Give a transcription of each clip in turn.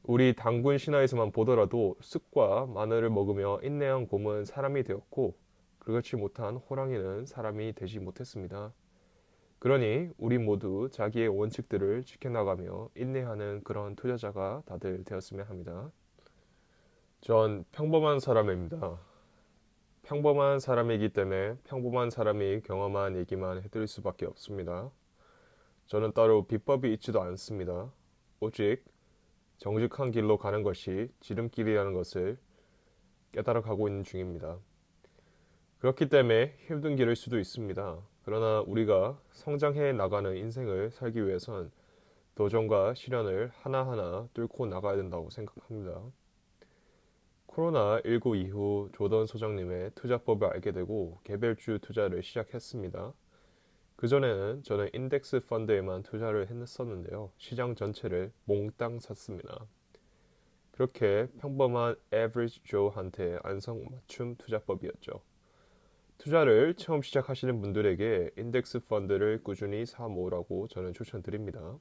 우리 단군 신화에서만 보더라도 쑥과 마늘을 먹으며 인내한 곰은 사람이 되었고 그렇지 못한 호랑이는 사람이 되지 못했습니다. 그러니 우리 모두 자기의 원칙들을 지켜나가며 인내하는 그런 투자자가 다들 되었으면 합니다. 전 평범한 사람입니다. 평범한 사람이기 때문에 평범한 사람이 경험한 얘기만 해드릴 수밖에 없습니다. 저는 따로 비법이 있지도 않습니다. 오직 정직한 길로 가는 것이 지름길이라는 것을 깨달아가고 있는 중입니다. 그렇기 때문에 힘든 길일 수도 있습니다. 그러나 우리가 성장해 나가는 인생을 살기 위해선 도전과 시련을 하나하나 뚫고 나가야 된다고 생각합니다. 코로나19 이후 조던 소장님의 투자법을 알게 되고 개별주 투자를 시작했습니다. 그전에는 저는 인덱스 펀드에만 투자를 했었는데요. 시장 전체를 몽땅 샀습니다. 그렇게 평범한 Average Joe한테 안성맞춤 투자법이었죠. 투자를 처음 시작하시는 분들에게 인덱스 펀드를 꾸준히 사 모으라고 저는 추천드립니다.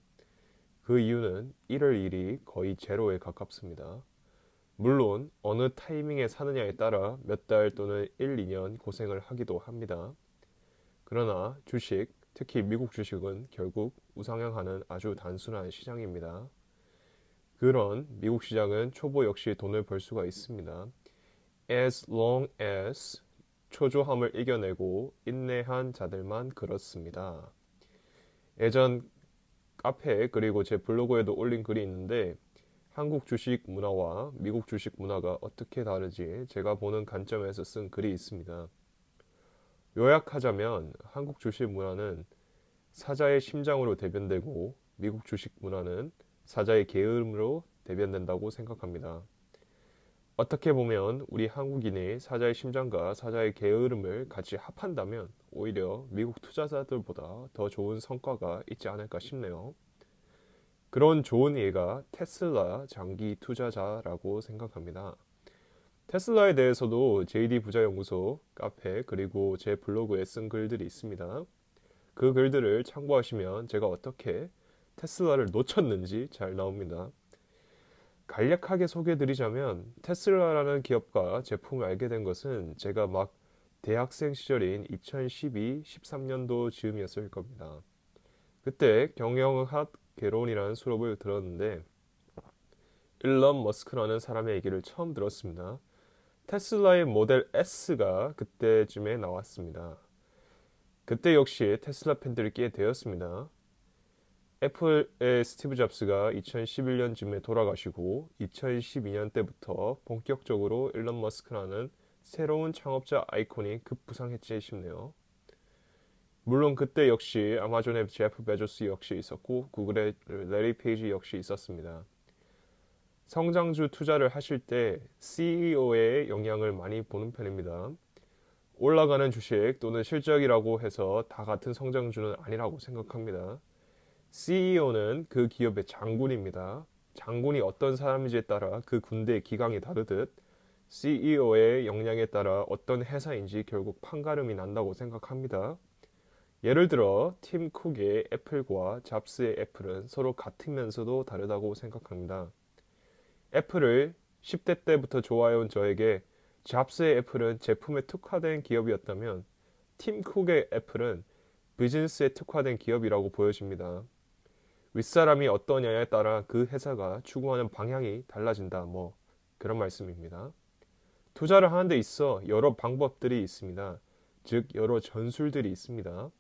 그 이유는 1월 1이 거의 제로에 가깝습니다. 물론 어느 타이밍에 사느냐에 따라 몇 달 또는 1, 2년 고생을 하기도 합니다. 그러나 주식, 특히 미국 주식은 결국 우상향하는 아주 단순한 시장입니다. 그런 미국 시장은 초보 역시 돈을 벌 수가 있습니다. As long as 초조함을 이겨내고 인내한 자들만 그렇습니다. 예전 카페 그리고 제 블로그에도 올린 글이 있는데 한국 주식 문화와 미국 주식 문화가 어떻게 다른지 제가 보는 관점에서 쓴 글이 있습니다. 요약하자면 한국 주식 문화는 사자의 심장으로 대변되고 미국 주식 문화는 사자의 게으름으로 대변된다고 생각합니다. 어떻게 보면 우리 한국인이 사자의 심장과 사자의 게으름을 같이 합한다면 오히려 미국 투자자들보다 더 좋은 성과가 있지 않을까 싶네요. 그런 좋은 예가 테슬라 장기 투자자라고 생각합니다. 테슬라에 대해서도 JD 부자연구소 카페 그리고 제 블로그에 쓴 글들이 있습니다. 그 글들을 참고하시면 제가 어떻게 테슬라를 놓쳤는지 잘 나옵니다. 간략하게 소개해드리자면 테슬라라는 기업과 제품을 알게 된 것은 제가 막 대학생 시절인 2012, 13년도 즈음이었을 겁니다. 그때 경영학 개론이라는 수업을 들었는데 일론 머스크라는 사람의 얘기를 처음 들었습니다. 테슬라의 모델 S가 그때쯤에 나왔습니다. 그때 역시 테슬라 팬들이 꽤 되었습니다. 애플의 스티브 잡스가 2011년쯤에 돌아가시고 2012년 때부터 본격적으로 일론 머스크라는 새로운 창업자 아이콘이 급부상했지 싶네요. 물론 그때 역시 아마존의 제프 베조스 역시 있었고 구글의 레리 페이지 역시 있었습니다. 성장주 투자를 하실 때 CEO의 영향을 많이 보는 편입니다. 올라가는 주식 또는 실적이라고 해서 다 같은 성장주는 아니라고 생각합니다. CEO는 그 기업의 장군입니다. 장군이 어떤 사람인지에 따라 그 군대의 기강이 다르듯 CEO의 역량에 따라 어떤 회사인지 결국 판가름이 난다고 생각합니다. 예를 들어 팀 쿡의 애플과 잡스의 애플은 서로 같으면서도 다르다고 생각합니다. 애플을 10대 때부터 좋아해온 저에게 잡스의 애플은 제품에 특화된 기업이었다면 팀 쿡의 애플은 비즈니스에 특화된 기업이라고 보여집니다. 윗사람이 어떠냐에 따라 그 회사가 추구하는 방향이 달라진다. 그런 말씀입니다. 투자를 하는 데 있어 여러 방법들이 있습니다. 즉 여러 전술들이 있습니다.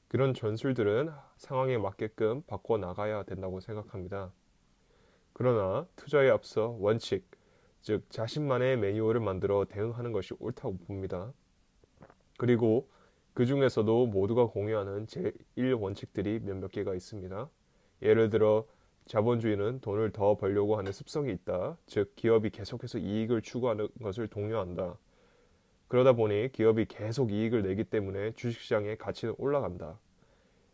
그런 전술들은 상황에 맞게끔 바꿔 나가야 된다고 생각합니다. 그러나 투자에 앞서 원칙, 즉 자신만의 매뉴얼을 만들어 대응하는 것이 옳다고 봅니다. 그리고 그 중에서도 모두가 공유하는 제1원칙들이 몇몇 개가 있습니다. 예를 들어 자본주의는 돈을 더 벌려고 하는 습성이 있다. 즉 기업이 계속해서 이익을 추구하는 것을 독려한다. 그러다 보니 기업이 계속 이익을 내기 때문에 주식시장의 가치는 올라간다.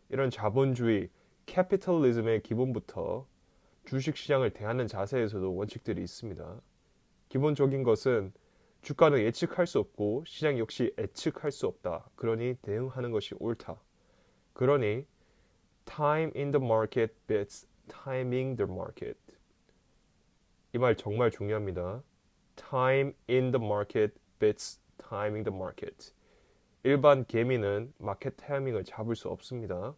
이런 자본주의, 캐피털리즘의 기본부터 주식시장을 대하는 자세에서도 원칙들이 있습니다. 기본적인 것은 주가는 예측할 수 없고 시장 역시 예측할 수 없다. 그러니 대응하는 것이 옳다. 그러니 time in the market beats timing the market. 이 말 정말 중요합니다. Time in the market beats timing the market. 일반 개미는 마켓 타이밍을 잡을 수 없습니다.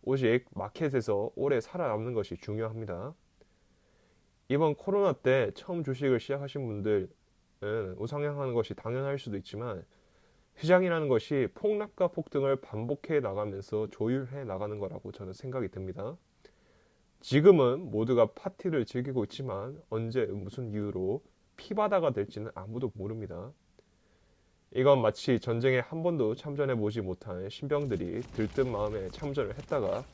오직 마켓에서 오래 살아남는 것이 중요합니다. 이번 코로나 때 처음 주식을 시작하신 분들은 우상향하는 것이 당연할 수도 있지만 시장이라는 것이 폭락과 폭등을 반복해 나가면서 조율해 나가는 거라고 저는 생각이 듭니다. 지금은 모두가 파티를 즐기고 있지만 언제 무슨 이유로 피바다가 될지는 아무도 모릅니다. 이건 마치 전쟁에 한 번도 참전해 보지 못한 신병들이 들뜬 마음에 참전을 했다가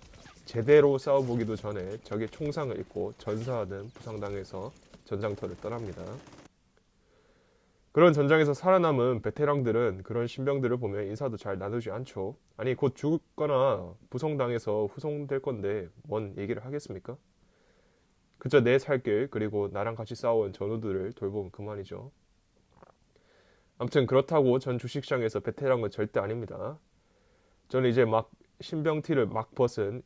제대로 싸워보기도 전에 적의 총상을 입고 전사하는 부상당해서 전장터를 떠납니다. 그런 전장에서 살아남은 베테랑들은 그런 신병들을 보면 인사도 잘 나누지 않죠. 아니 곧 죽거나 부성당해서 후송될 건데 뭔 얘기를 하겠습니까? 그저 내 살 길 그리고 나랑 같이 싸운 전우들을 돌보면 그만이죠. 아무튼 그렇다고 전 주식시장에서 베테랑은 절대 아닙니다. 저는 이제 막 신병티를 막 벗은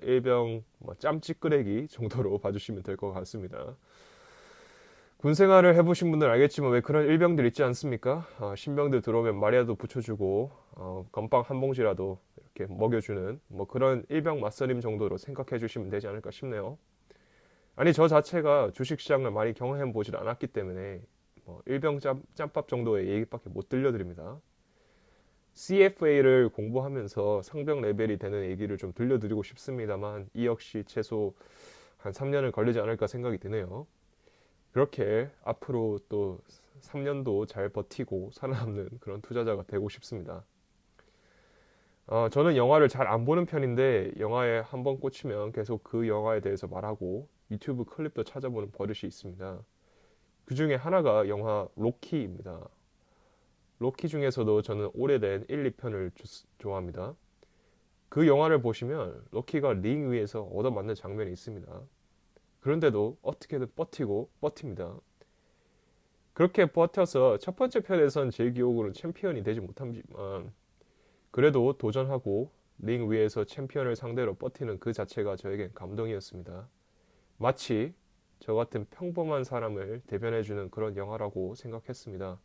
일병 짬찌끄레기 정도로 봐주시면 될 것 같습니다. 군 생활을 해보신 분들 알겠지만 왜 그런 일병들 있지 않습니까? 신병들 들어오면 말이라도 붙여주고 건빵 한 봉지라도 이렇게 먹여주는 뭐 그런 일병 맞서림 정도로 생각해 주시면 되지 않을까 싶네요. 아니 저 자체가 주식시장을 많이 경험해 보질 않았기 때문에 일병 짬밥 정도의 얘기밖에 못 들려드립니다. CFA를 공부하면서 상병 레벨이 되는 얘기를 좀 들려드리고 싶습니다만 이 역시 최소 한 3년은 걸리지 않을까 생각이 드네요. 그렇게 앞으로 또 3년도 잘 버티고 살아남는 그런 투자자가 되고 싶습니다. 저는 영화를 잘 안 보는 편인데 영화에 한번 꽂히면 계속 그 영화에 대해서 말하고 유튜브 클립도 찾아보는 버릇이 있습니다. 그 중에 하나가 영화 로키입니다. 로키 중에서도 저는 오래된 1, 2편을 좋아합니다. 그 영화를 보시면 로키가 링 위에서 얻어맞는 장면이 있습니다. 그런데도 어떻게든 버티고 버팁니다. 그렇게 버텨서 첫 번째 편에선 제 기억으로는 챔피언이 되지 못하지만 그래도 도전하고 링 위에서 챔피언을 상대로 버티는 그 자체가 저에겐 감동이었습니다. 마치 저 같은 평범한 사람을 대변해주는 그런 영화라고 생각했습니다.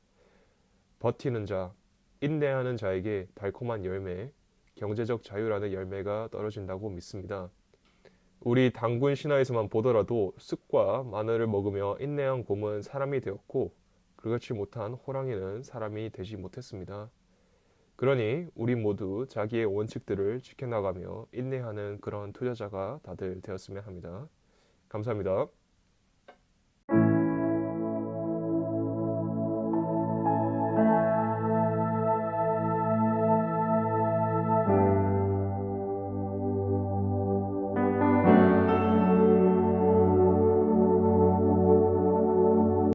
버티는 자, 인내하는 자에게 달콤한 열매, 경제적 자유라는 열매가 떨어진다고 믿습니다. 우리 단군 신화에서만 보더라도 쑥과 마늘을 먹으며 인내한 곰은 사람이 되었고 그렇지 못한 호랑이는 사람이 되지 못했습니다. 그러니 우리 모두 자기의 원칙들을 지켜나가며 인내하는 그런 투자자가 다들 되었으면 합니다. 감사합니다.